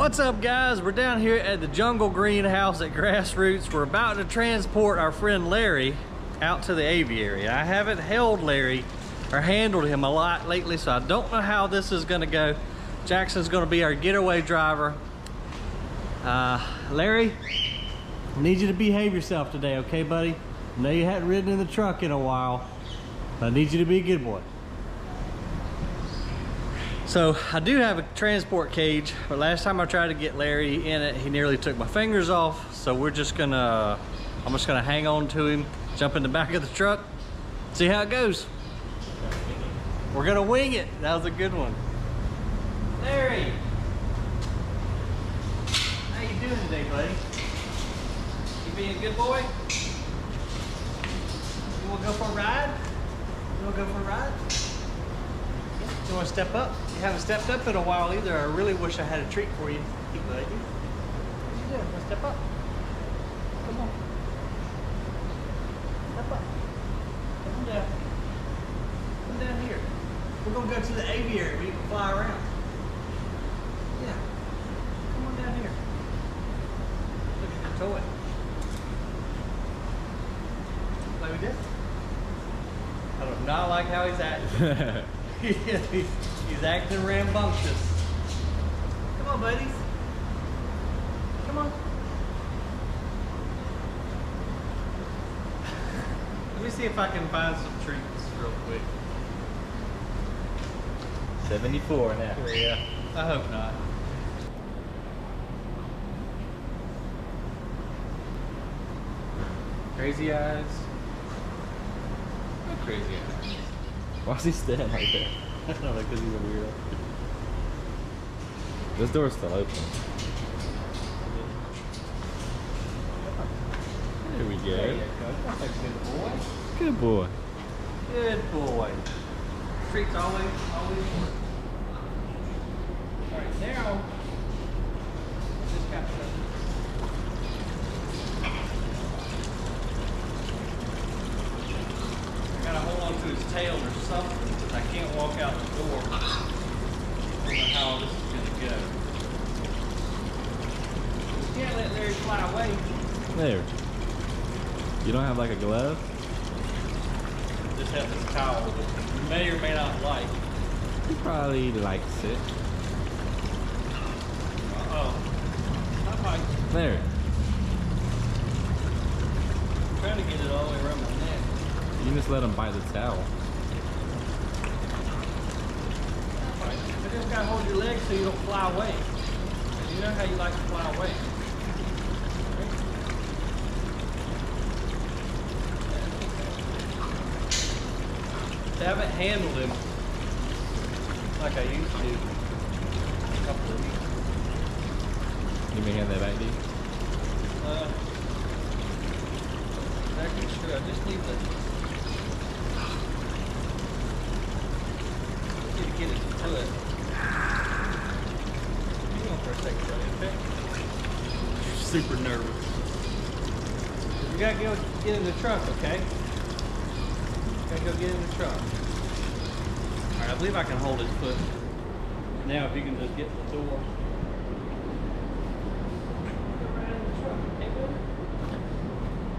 What's up, guys? We're down here at the Jungle Greenhouse at Grassroots. We're about to transport our friend Larry out to the aviary. I haven't held Larry or handled him a lot lately, so I don't know how this is gonna go. Jackson's gonna be our getaway driver. Larry, I need you to behave yourself today, okay, buddy? I know you hadn't ridden in the truck in a while, but I need you to be a good boy. So I do have a transport cage, but last time I tried to get Larry in it, he nearly took my fingers off. So I'm just gonna hang on to him, jump in the back of the truck, see how it goes. We're gonna wing it. That was a good one. Larry, how you doing today, buddy? You being a good boy? You wanna go for a ride? You wanna go for a ride? You want to step up? You haven't stepped up in a while either. I really wish I had a treat for you. Hey, buddy. What you doing? Want to step up? Come on. Step up. Come down. Come down here. We're going to go to the aviary where you can fly around. Yeah. Come on down here. Look at the toy. Play with this? I do not like how he's acting. He's acting rambunctious. Come on, buddies. Come on. Let me see if I can find some treats real quick. 74 now. Yeah, I hope not. Crazy eyes. No crazy eyes. Why is he standing like that? I don't know, because he's a weirdo. This door's still open. There we go. There you go. That's a good boy. Good boy. Good boy. Treats always work. Alright, now just got I gotta hold on to his tail or something because I can't walk out the door. I don't know how this is gonna go. You can't let Larry fly away. There. You don't have like a glove? Just have this towel that you may or may not like. He probably likes it. Uh-oh. Not like. There. I'm trying to get it all the way around my neck. You can just let him bite the towel. You just gotta hold your legs so you don't fly away. You know how you like to fly away. I haven't handled him like I used to a couple of weeks. You may hand that back to you? Exactly true. I just need to get it to it. Hang on for a second, buddy, okay? Super nervous. We gotta go get in the truck, okay? Gotta go get in the truck. Alright, I believe I can hold his foot. Now if you can just get the door. Go right in the truck. Hey, buddy.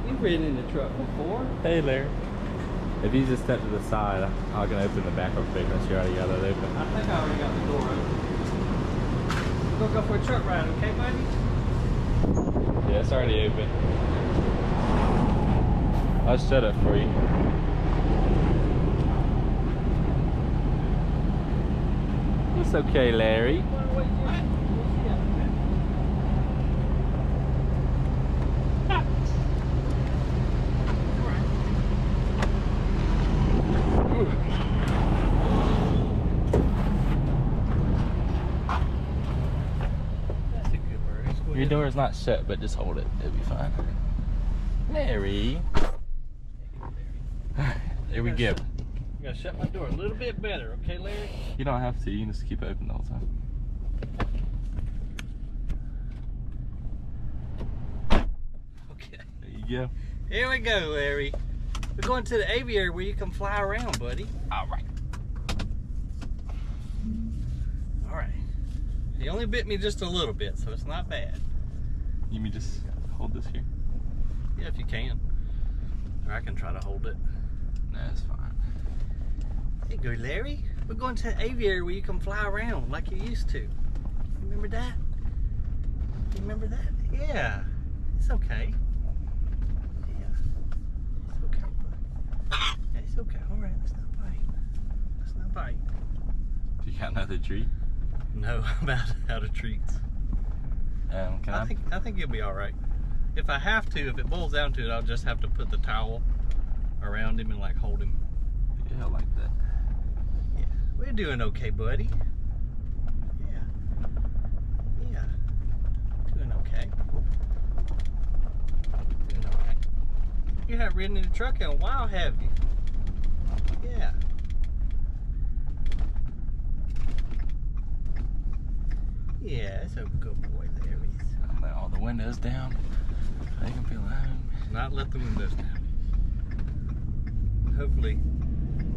You've ridden in the truck before. Hey, Larry. If you just step to the side, I can open the back real quick unless you already got it open. I think I already got the door open. We're gonna go for a truck ride, okay, buddy? Yeah, it's already open. I'll shut it for you. It's okay, Larry. Your door is not shut, but just hold it. It'll be fine. Larry. There we go. You gotta shut my door a little bit better, okay, Larry? You don't have to. You can just keep it open the whole time. Okay. There you go. Here we go, Larry. We're going to the aviary where you can fly around, buddy. All right. All right. He only bit me just a little bit, so it's not bad. You mean just hold this here? Yeah, if you can. Or I can try to hold it. No, it's fine. There you go, Larry. We're going to the aviary where you can fly around like you used to. Remember that? You remember that? Yeah. It's okay. Yeah. It's okay, bud. Yeah, it's okay. All right, let's not bite. Let's not bite. You got another treat? No, I'm out of treats. I think you'll be all right. If I have to, if it boils down to it, I'll just have to put the towel around him and like hold him. Yeah, I like that. Yeah, we're doing okay, buddy. Yeah, yeah, doing okay. Doing all right. You haven't ridden in the truck in a while, have you? Yeah. Yeah, it's a good boy, Larry. Let all the windows down. They can feel home. Not let the windows down. Hopefully,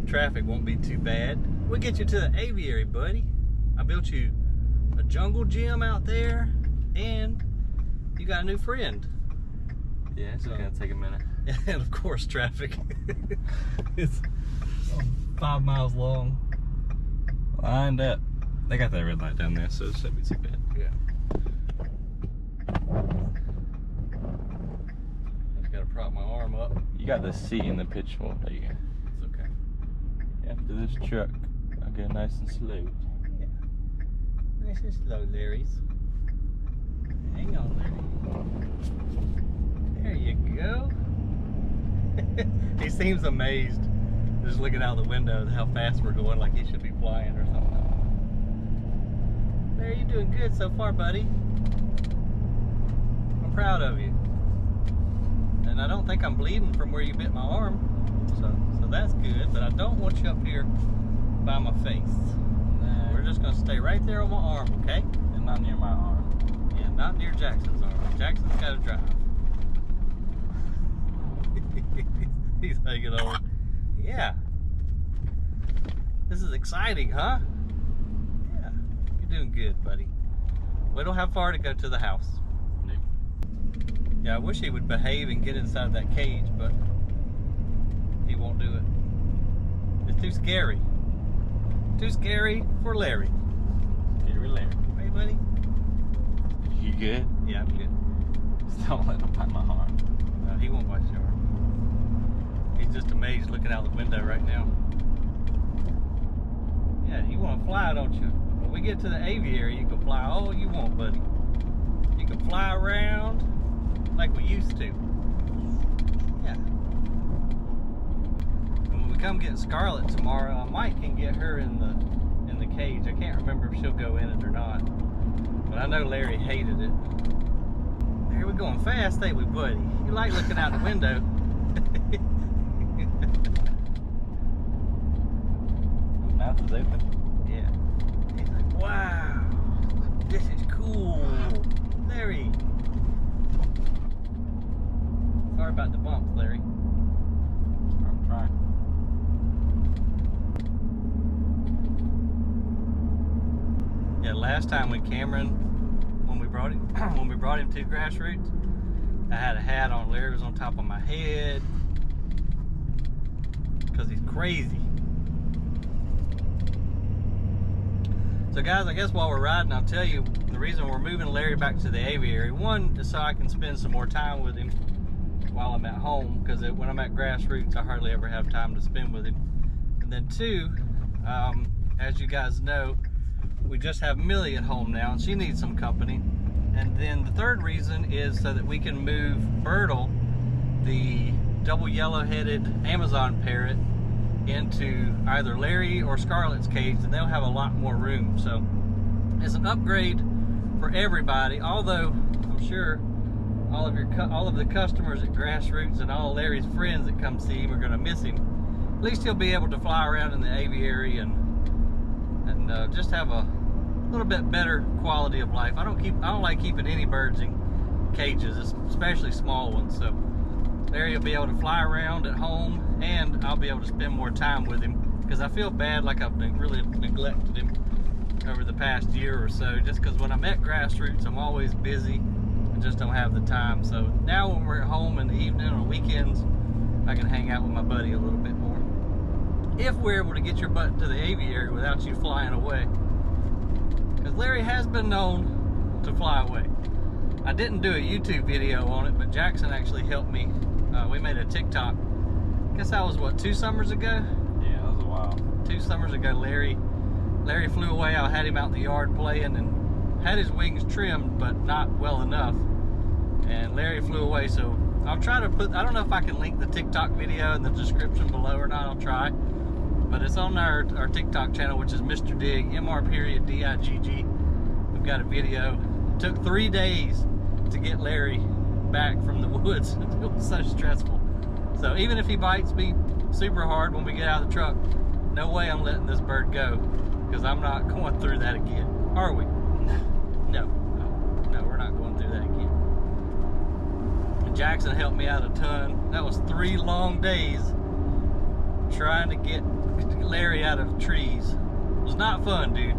traffic won't be too bad. We'll get you to the aviary, buddy. I built you a jungle gym out there, and you got a new friend. Yeah, it's gonna take a minute. And of course, traffic. It's 5 miles long. Lined up. They got that red light down there, so it shouldn't be too bad. Yeah. Just gotta prop my arm up. You got the seat in the pitch wall. There you go. It's okay. After this truck, I'll go nice and slow. Yeah. Nice and slow, Larry's. Hang on, Larry. There you go. He seems amazed, just looking out the window at how fast we're going, like he should be flying or something. Larry, you're doing good so far, buddy. I'm proud of you. And I don't think I'm bleeding from where you bit my arm, so that's good. But I don't want you up here by my face. Nah. We're just gonna stay right there on my arm, okay? And not near my arm. Yeah, not near Jackson's arm. Jackson's gotta drive. He's hanging on. Yeah. This is exciting, huh? Yeah. You're doing good, buddy. We don't have far to go to the house. No. Yeah, I wish he would behave and get inside that cage, but he won't do it. It's too scary. Too scary for Larry. Scary Larry. Hey, buddy? You good? Yeah, I'm good. Just don't let him bite my arm. No, he won't bite your arm. He's just amazed looking out the window right now. Yeah, you want to fly, don't you? When we get to the aviary, you can fly all you want, buddy. You can fly around like we used to. Yeah. And when we come get Scarlett tomorrow, I might can get her in the cage. I can't remember if she'll go in it or not. But I know Larry hated it. There we're going fast, ain't we, buddy? You like looking out the window. Mouth is open. Yeah. He's like, wow, this is cool. Larry. Sorry about the bumps, Larry. I'm trying. Yeah, last time when we brought him to Grassroots, I had a hat on. Larry was on top of my head because he's crazy. So guys, I guess while we're riding, I'll tell you the reason we're moving Larry back to the aviary. One is so I can spend some more time with him while I'm at home, because when I'm at Grassroots, I hardly ever have time to spend with him. And then two, as you guys know, we just have Millie at home now, and she needs some company. And then the third reason is so that we can move Bertle, the double yellow-headed Amazon parrot, into either Larry or Scarlett's cage, and they'll have a lot more room. So it's an upgrade for everybody, although I'm sure all of the customers at Grassroots and all Larry's friends that come see him are going to miss him. At least he'll be able to fly around in the aviary and just have a little bit better quality of life. I don't like keeping any birds in cages, especially small ones. So Larry will be able to fly around at home, and I'll be able to spend more time with him, because I feel bad, like I've really neglected him. over the past year or so, just because when I'm at Grassroots, I'm always busy. I just don't have the time. So now when we're at home in the evening or weekends, I can hang out with my buddy a little bit more. If we're able to get your butt to the aviary without you flying away. Because Larry has been known to fly away. I didn't do a YouTube video on it, but Jackson actually helped me. We made a TikTok. I guess that was, what, 2 summers ago? Yeah, that was a while. 2 summers ago, Larry flew away. I had him out in the yard playing and had his wings trimmed, but not well enough. And Larry flew away, so I'll try to put, I don't know if I can link the TikTok video in the description below or not, I'll try. But it's on our TikTok channel, which is Mr. Dig, MR.DIGG. We've got a video. It took 3 days to get Larry back from the woods. It was so stressful. So even if he bites me super hard when we get out of the truck, no way I'm letting this bird go, because I'm not going through that again. Are we? No, we're not going through that again. And Jackson helped me out a ton. That was 3 long days trying to get Larry out of trees. It was not fun, dude.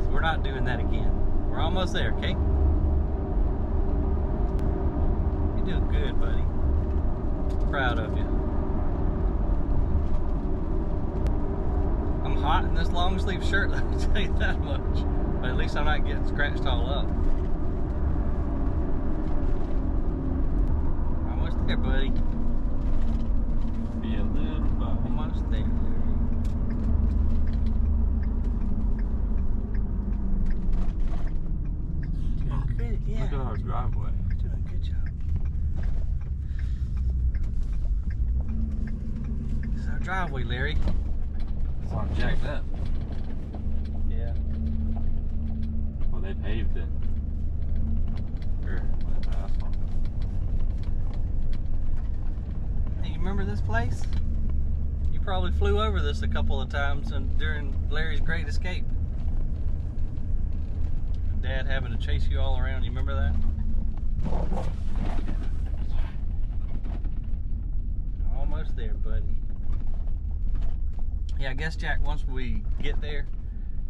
So we're not doing that again. We're almost there, okay? You're doing good, buddy. Proud of you. I'm hot in this long sleeve shirt, let me tell you that much. But at least I'm not getting scratched all up. Almost there, buddy. Be a little bummy. Almost there. Doing good, yeah. Look at our driveway. You're doing a good job. This is our driveway, Larry. It's all jacked up. Yeah. Well, they paved it. Or went asphalt. Hey, you remember this place? You probably flew over this a couple of times during Larry's Great Escape. Dad having to chase you all around, you remember that? Almost there, buddy. Yeah, I guess, Jack, once we get there,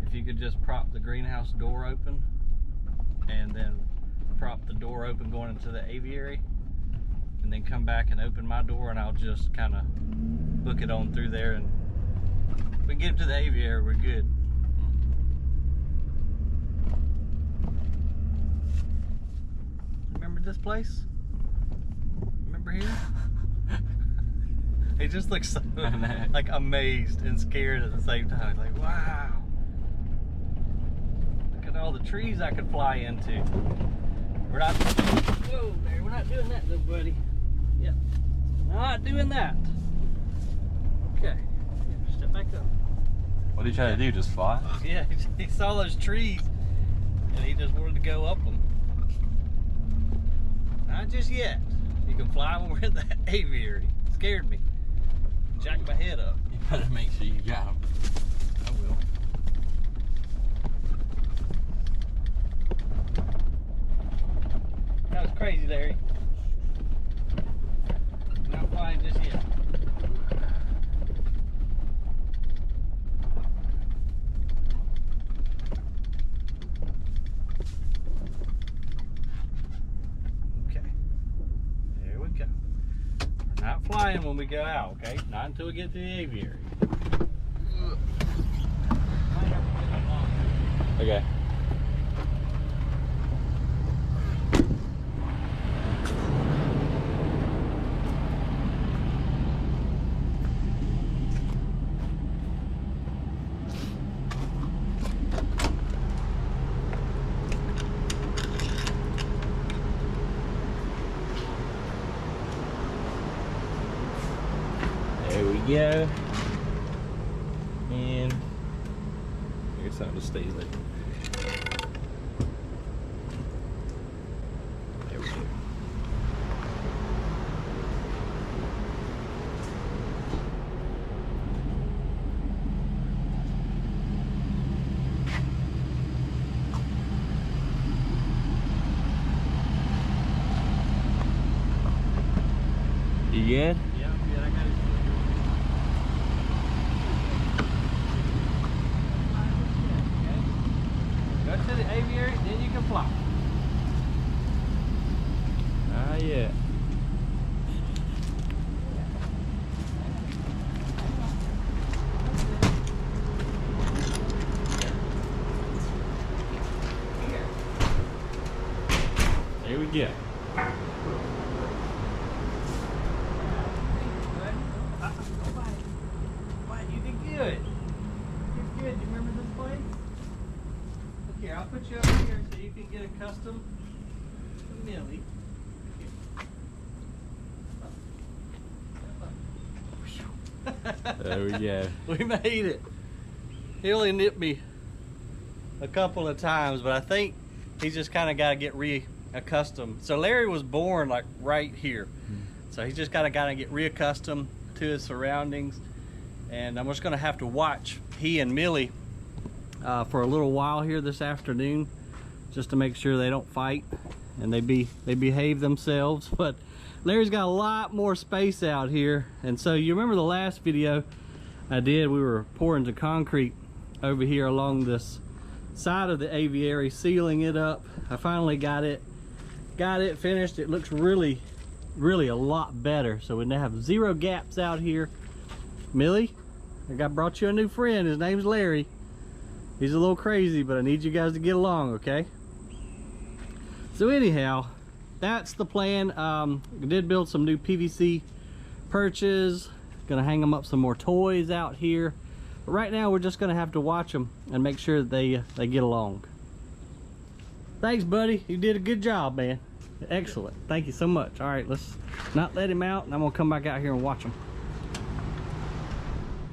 if you could just prop the greenhouse door open and then prop the door open going into the aviary, and then come back and open my door, and I'll just kind of book it on through there, and if we can get him to the aviary, we're good. Remember this place? Remember here? He just looks so like amazed and scared at the same time. Like, wow. Look at all the trees I could fly into. We're not, whoa there, we're not doing that though, buddy. Yep, not doing that. Okay, yeah, step back up. What did you try to do, just fly? Yeah, he saw those trees and he just wanted to go up them. Not just yet. You can fly when we're in the aviary. Scared me. Jacked my head up. You better make sure you got them. I will. That was crazy, Larry. Not flying just yet. Okay. There we go. We're not flying when we go out, okay? Not until we get to the aviary. Okay. There we go. And I guess that just stays there. There we go. You good? Yeah, good. I got it. he at? There we go. You did good. You did good. You remember this place? Look here, I'll put you over here so you can get accustomed to Millie. There we go. We made it. He only nipped me a couple of times, but I think he's just kind of got to get reaccustomed. So Larry was born like right here. So he's just got to get reaccustomed to his surroundings. And I'm just going to have to watch he and Millie for a little while here this afternoon, just to make sure they don't fight and they behave themselves. But Larry's got a lot more space out here. And so you remember the last video I did, we were pouring the concrete over here along this side of the aviary, sealing it up. I finally got it finished. It looks really a lot better. So we now have 0 gaps out here. Millie, I brought you a new friend. His name's Larry. He's a little crazy, but I need you guys to get along, okay? So anyhow, that's the plan. I did build some new PVC perches. Gonna hang them up some more toys out here. But right now we're just gonna have to watch them and make sure that they get along. Thanks, buddy. You did a good job, man. Excellent. Thank you so much. All right, let's not let him out, and I'm gonna come back out here and watch him.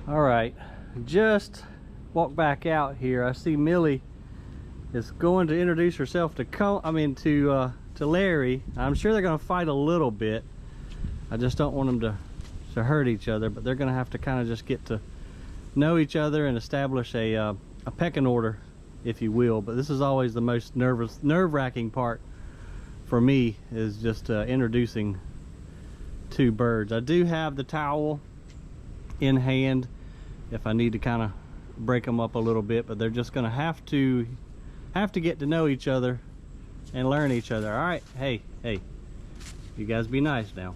All right, just walk back out here. I see Millie is going to introduce herself to Larry. I'm sure they're gonna fight a little bit. I just don't want them to hurt each other, but they're gonna have to kind of just get to know each other and establish a pecking order, if you will. But this is always the most nerve-wracking part for me, is just introducing 2 birds. I do have the towel in hand if I need to kind of break them up a little bit, but they're just gonna have to get to know each other and learn each other. All right, hey, you guys be nice now.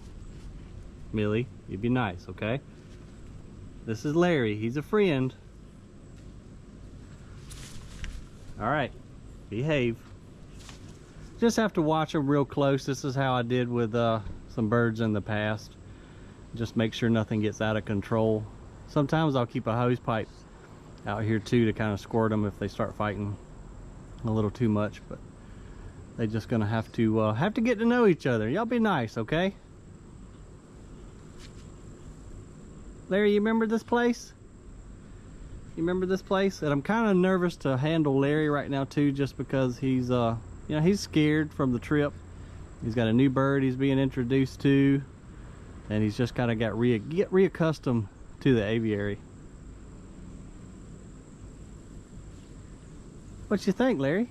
Millie, you be nice, okay? This is Larry, he's a friend. All right, behave. Just have to watch them real close. This is how I did with some birds in the past. Just make sure nothing gets out of control. Sometimes I'll keep a hose pipe out here too to kind of squirt them if they start fighting a little too much, but they're just gonna have to get to know each other. Y'all be nice, okay? Larry, you remember this place? You remember this place? And I'm kind of nervous to handle Larry right now too, just because he's he's scared from the trip. He's got a new bird he's being introduced to, and he's just kind of get reaccustomed to the aviary. What you think, Larry?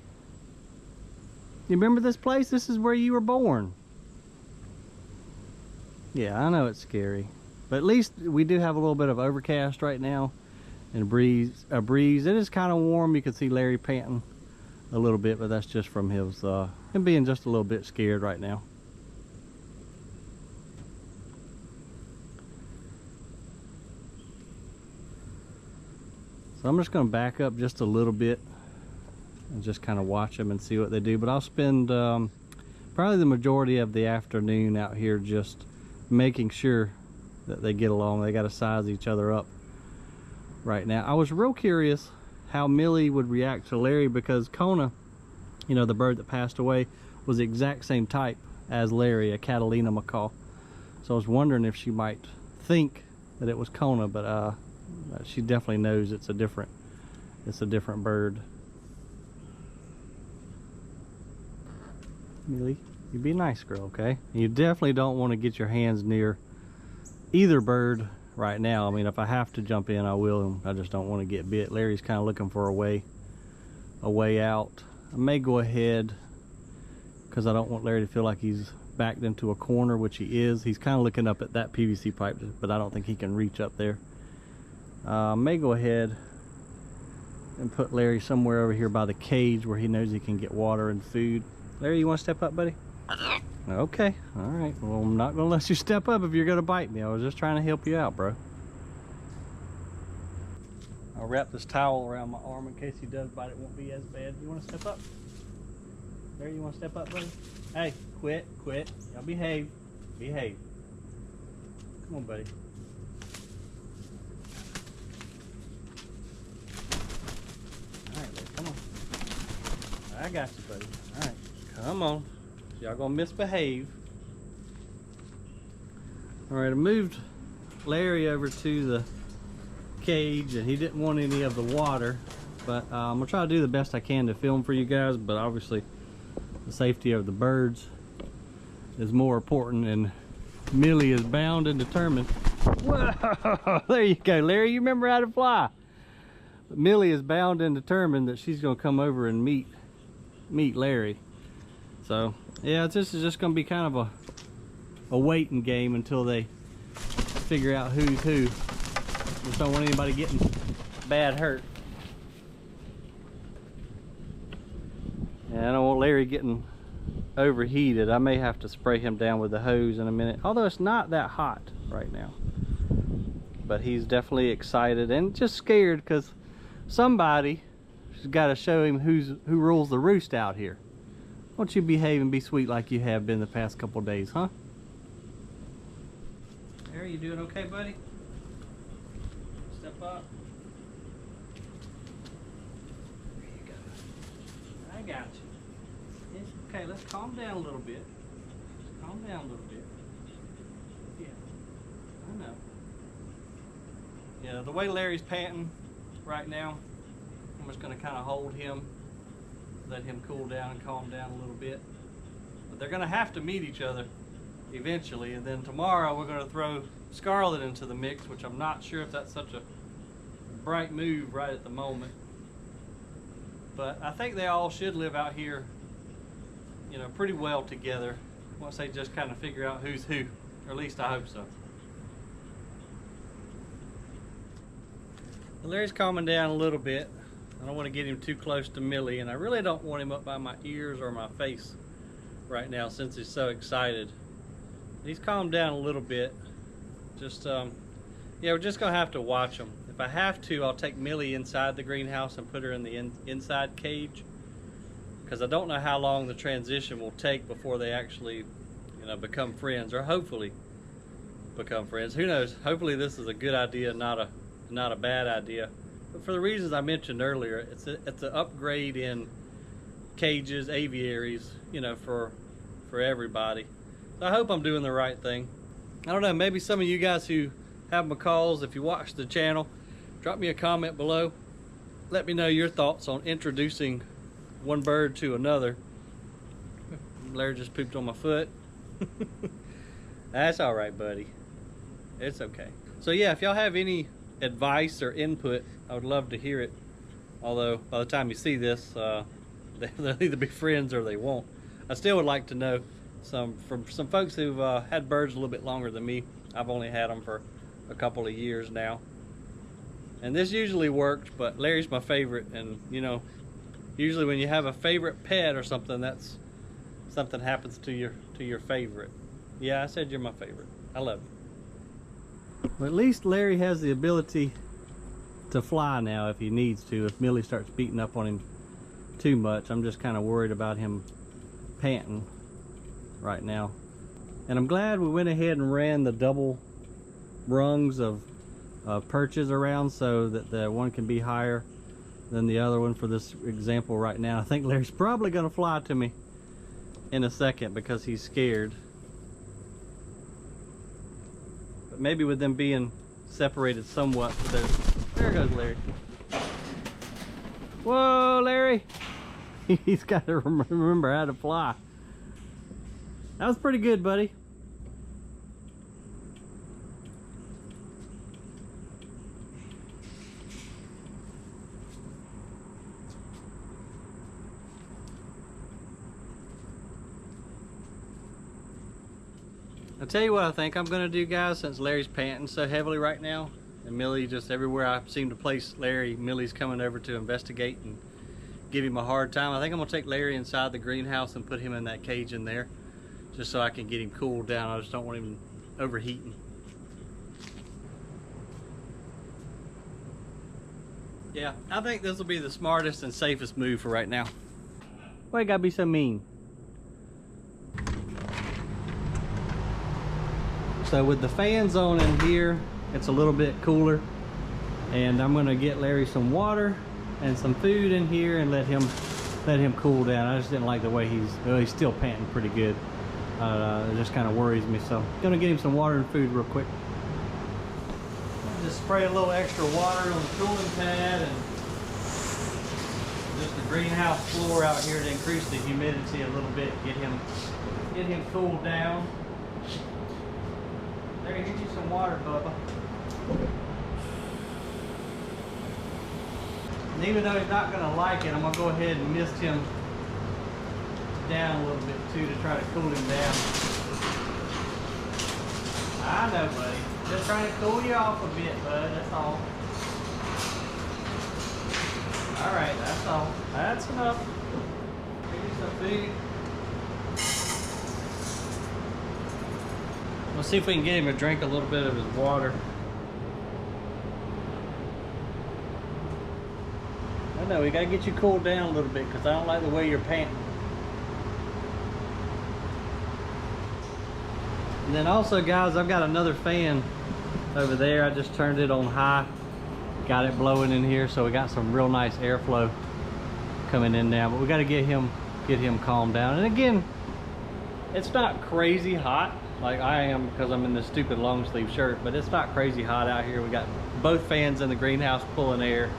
You remember this place? This is where you were born. Yeah, I know it's scary, but at least we do have a little bit of overcast right now and a breeze. It is kind of warm. You can see Larry panting a little bit, but that's just from him being just a little bit scared right now. So I'm just going to back up just a little bit and just kind of watch them and see what they do. But I'll spend probably the majority of the afternoon out here just making sure that they get along. They got to size each other up right now. I was real curious how Millie would react to Larry, because Kona, the bird that passed away, was the exact same type as Larry, a Catalina macaw. So I was wondering if she might think that it was Kona, but she definitely knows it's a different bird. Millie, you be a nice girl, okay? And you definitely don't want to get your hands near either bird right now. I mean, if I have to jump in, I will. I just don't want to get bit. Larry's kind of looking for a way out. I may go ahead, because I don't want Larry to feel like he's backed into a corner, which he is. He's kind of looking up at that PVC pipe, but I don't think he can reach up there. I may go ahead and put Larry somewhere over here by the cage where he knows he can get water and food. Larry, you want to step up, buddy? Okay, all right. Well, I'm not gonna let you step up if you're gonna bite me. I was just trying to help you out, bro. I'll wrap this towel around my arm in case he does bite. It won't be as bad. You want to step up? There, you want to step up, buddy? Hey, quit. Y'all behave. Behave. Come on, buddy. All right, buddy, come on. I got you, buddy. All right, come on. Y'all gonna misbehave. All right, I moved Larry over to the cage, and he didn't want any of the water, but I'm gonna try to do the best I can to film for you guys, but obviously the safety of the birds is more important, and Millie is bound and determined. Whoa, there you go, Larry. You remember how to fly. But Millie is bound and determined that she's gonna come over and meet Larry. So yeah, this is just gonna be kind of a waiting game until they figure out who's who. Just don't want anybody getting bad hurt. And I don't want Larry getting overheated. I may have to spray him down with the hose in a minute, although it's not that hot right now. But he's definitely excited and just scared because somebody's got to show him who rules the roost out here. Why don't you behave and be sweet like you have been the past couple days, huh? Larry, you doing okay, buddy? Step up. There you go. I got you. It's okay, let's calm down a little bit. Just calm down a little bit. Yeah, I know. Yeah, the way Larry's panting right now, I'm just gonna kind of hold him, let him cool down and calm down a little bit. But they're gonna have to meet each other eventually, and then tomorrow we're gonna throw Scarlet into the mix, which I'm not sure if that's such a bright move right at the moment. But I think they all should live out here, you know, pretty well together once they just kind of figure out who's who, or at least I hope so. Well, Larry's calming down a little bit. I don't want to get him too close to Millie, and I really don't want him up by my ears or my face right now since he's so excited. He's calmed down a little bit. Just yeah, we're just gonna have to watch him. If I have to, I'll take Millie inside the greenhouse and put her in the inside cage, because I don't know how long the transition will take before they actually, you know, become friends, or hopefully become friends. Who knows? Hopefully this is a good idea, not a bad idea. But for the reasons I mentioned earlier, it's an upgrade in cages, aviaries, you know, for everybody. So I hope I'm doing the right thing. I don't know, maybe some of you guys who have macaws, if you watch the channel, drop me a comment below. Let me know your thoughts on introducing one bird to another. Larry just pooped on my foot. That's all right, buddy. It's okay. So yeah, if y'all have any advice or input, I would love to hear it. Although by the time you see this, they'll either be friends or they won't. I still would like to know from some folks who've had birds a little bit longer than me. I've only had them for a couple of years now, and this usually worked, but Larry's my favorite. And you know, usually when you have a favorite pet or something, that's something happens to your favorite. Yeah, I said you're my favorite. I love you. Well, at least Larry has the ability to fly now if he needs to. If Millie starts beating up on him too much, I'm just kind of worried about him panting right now. And I'm glad we went ahead and ran the double rungs of perches around so that the one can be higher than the other one for this example right now. I think Larry's probably going to fly to me in a second because he's scared. But maybe with them being separated somewhat, there goes Larry. Whoa, Larry! He's got to remember how to fly. That was pretty good, buddy. I'll tell you what I think I'm gonna do, guys, since Larry's panting so heavily right now, and Millie, just everywhere I seem to place Larry, Millie's coming over to investigate and give him a hard time. I think I'm gonna take Larry inside the greenhouse and put him in that cage in there. just so I can get him cooled down. I just don't want him overheating. Yeah, I think this will be the smartest and safest move for right now. Why you gotta be so mean? So with the fans on in here, it's a little bit cooler. And I'm gonna get Larry some water and some food in here and let him cool down. I just didn't like the way he's still panting pretty good. It just kind of worries me. So gonna get him some water and food real quick. Just spray a little extra water on the cooling pad and just the greenhouse floor out here to increase the humidity a little bit. Get him cooled down. There, get you some water, Bubba. And even though he's not gonna like it, I'm gonna go ahead and mist him down a little bit too to try to cool him down. I know, buddy. Just trying to cool you off a bit, bud. That's all. All right, that's all. That's enough. Give you some food. We'll see if we can get him to drink a little bit of his water. I know, we gotta get you cooled down a little bit because I don't like the way you're panting. And then also, guys, I've got another fan over there. I just turned it on high, got it blowing in here, so we got some real nice airflow coming in now. But we got to get him calmed down. And again, it's not crazy hot like I am because I'm in this stupid long sleeve shirt, but it's not crazy hot out here. We got both fans in the greenhouse pulling air.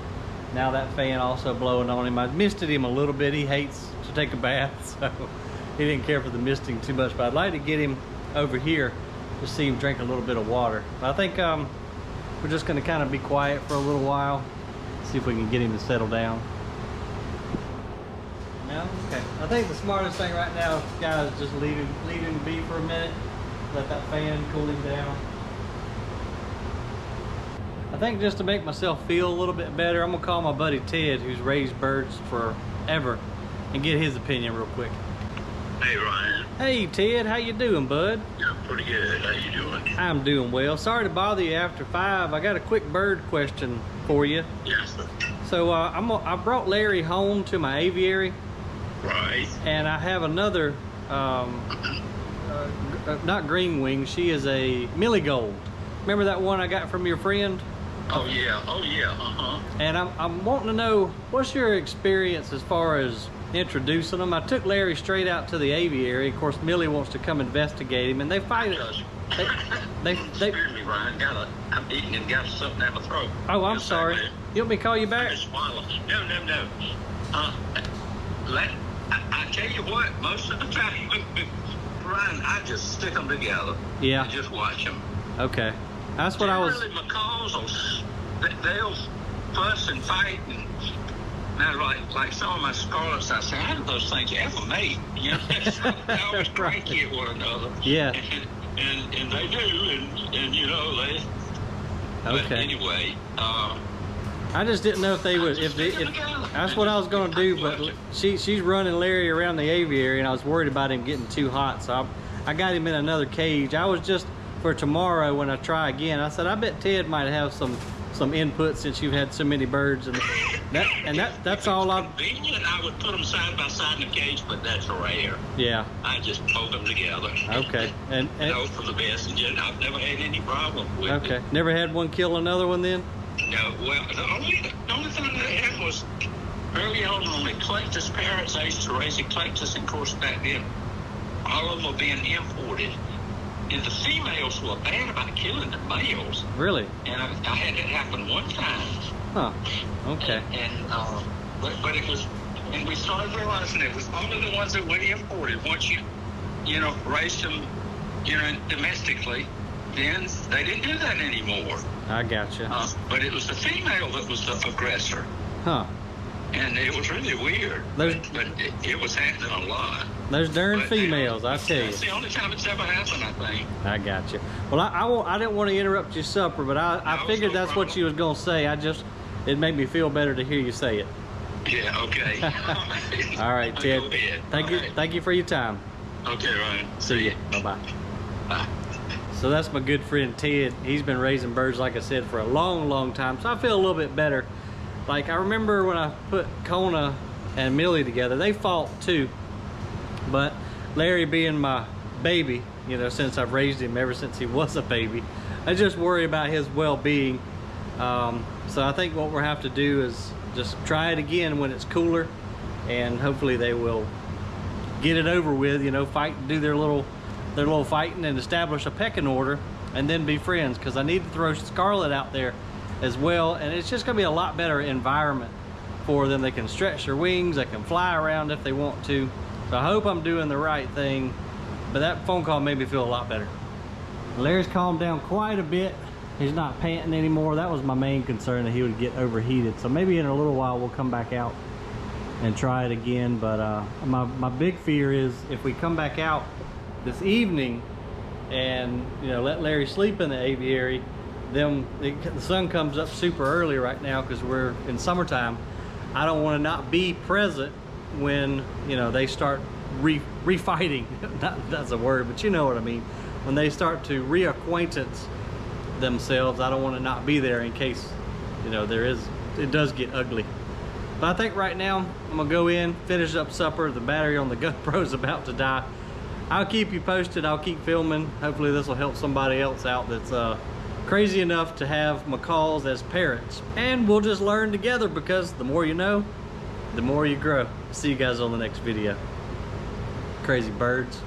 Now that fan also blowing on him. I misted him a little bit. He hates to take a bath, so he didn't care for the misting too much. But I'd like to get him over here to see him drink a little bit of water. I think we're just going to kind of be quiet for a little while, see if we can get him to settle down. No? Okay. I think the smartest thing right now, guys, is just leave him be for a minute. Let that fan cool him down. I think just to make myself feel a little bit better, I'm gonna call my buddy Ted, who's raised birds forever, and get his opinion real quick. Hey, Ryan. Hey, Ted, how you doing, bud? Yeah, pretty good. How you doing? I'm doing well. Sorry to bother you after 5. I got a quick bird question for you. Yes, sir. So I brought Larry home to my aviary. Right. And I have another, not green wing, she is a Millie Gold. Remember that one I got from your friend? Oh, yeah. Oh, yeah. Uh-huh. And I'm wanting to know, what's your experience as far as introducing them? I took Larry straight out to the aviary. Of course, Millie wants to come investigate him, and they fight it. Excuse me, Ryan. I'm eating and got something down my throat. Oh, I'm sorry. You want me to call you back? No. I tell you what, most of the time, Ryan, I just stick them together. Yeah. And just watch them. Okay. That's what I was... Really, macaws, they'll fuss and fight and... Now, like some of my scarlets, I say, how do those things ever mate? You know, they always cranky at one another. Yeah. And they do, and you know, they... Okay. But anyway, I just didn't know if they would, if that's what I was going to do, but she's running Larry around the aviary, and I was worried about him getting too hot, so I got him in another cage. I was just, for tomorrow when I try again, I said, I bet Ted might have some input since you've had so many birds, and that's all I've... Convenient, I would put them side by side in the cage, but that's rare. Yeah. I just poke them together. Okay. And hope for the best, and I've never had any problem with it. Okay. Never had one kill another one then? No, well, the only thing that I had was early on the eclectus parrots. I used to raise eclectus, and of course back then all of them were being imported. And the females were bad about killing the males. Really? And I had it happen one time. Huh. Okay. But it was, and we started realizing it was only the ones that were imported. Once you raised them, domestically, then they didn't do that anymore. I gotcha. But it was the female that was the aggressor. Huh. And it was really weird. But it was happening a lot. Those darn females, I tell you. That's the only time it's ever happened, I think. I got you. Well, I didn't want to interrupt your supper, but I figured that's what you was going to say. It made me feel better to hear you say it. Yeah, okay. All right, Ted. Thank you for your time. Okay, Ryan. See ya. Bye-bye. Bye. So that's my good friend Ted. He's been raising birds, like I said, for a long time. So I feel a little bit better. Like, I remember when I put Kona and Millie together, they fought too. But Larry being my baby, you know, since I've raised him ever since he was a baby, I just worry about his well-being. So I think what we'll have to do is just try it again when it's cooler, and hopefully they will get it over with, you know, fight, do their little fighting and establish a pecking order, and then be friends, because I need to throw Scarlet out there as well, and it's just gonna be a lot better environment for them. They can stretch their wings, they can fly around if they want to. So I hope I'm doing the right thing, but that phone call made me feel a lot better. Larry's calmed down quite a bit. He's not panting anymore. That was my main concern, that he would get overheated. So maybe in a little while we'll come back out and try it again. But my big fear is if we come back out this evening and, you know, let Larry sleep in the aviary, then the sun comes up super early right now because we're in summertime. I don't want to not be present when, you know, they start refighting. That's a word, but you know what I mean. When they start to reacquaintance themselves, I don't want to not be there in case, you know, it does get ugly. But I think right now I'm gonna go in, finish up supper. The battery on the GoPro is about to die. I'll keep you posted. I'll keep filming. Hopefully this will help somebody else out that's crazy enough to have macaws as parents. And we'll just learn together, because the more you know, the more you grow. See you guys on the next video. Crazy birds.